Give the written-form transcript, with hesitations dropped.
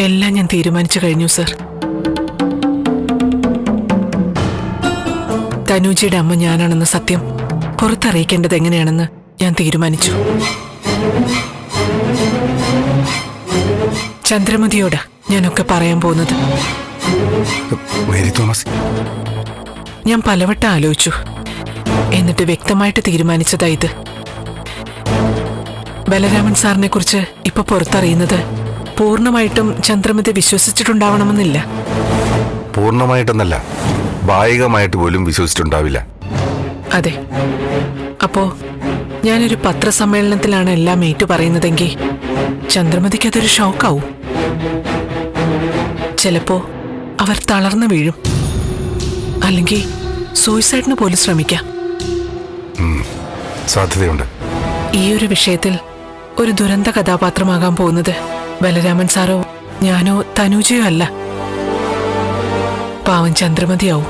എല്ലാം ഞാൻ തീരുമാനിച്ചു കഴിഞ്ഞു സർ. തനൂജിയുടെ അമ്മ ഞാനാണെന്ന സത്യം പുറത്തറിയിക്കേണ്ടത് എങ്ങനെയാണെന്ന് ഞാൻ തീരുമാനിച്ചു. ചന്ദ്രമതിയോട് ഞാനൊക്കെ പറയാൻ പോകുന്നത്. മേരി തോമസ്, ഞാൻ പലവട്ടം ആലോചിച്ചു, എന്നിട്ട് വ്യക്തമായിട്ട് തീരുമാനിച്ചതാ ഇത്. ബലരാമൻ സാറിനെ കുറിച്ച് ഇപ്പൊ പുറത്തറിയുന്നത് പൂർണ്ണമായിട്ടും ചന്ദ്രമതി വിശ്വസിച്ചിട്ടുണ്ടാവണമെന്നില്ല. പൂർണ്ണമായിട്ടെന്നല്ല, ഭാഗികമായിട്ട് പോലും വിശ്വസിച്ചിട്ടുണ്ടാവില്ല. അതെ. അപ്പോ ഞാനൊരു പത്രസമ്മേളനത്തിലാണ് എല്ലാം ഏറ്റു പറയുന്നതെങ്കിൽ ചന്ദ്രമതിക്ക് അതൊരു ഷോക്കാവും. ചിലപ്പോ അവർ തളർന്നു വീഴും, അല്ലെങ്കിൽ സൂയിസൈഡിന് പോലും ശ്രമിക്കാം. സാധ്യതയുണ്ട്. ഈ ഒരു വിഷയത്തിൽ ഒരു ദുരന്ത കഥാപാത്രമാകാൻ പോകുന്നത് ബലരാമൻ സാറോ ഞാനോ തനൂജയോ അല്ല, പാവം ചന്ദ്രമതിയാവും.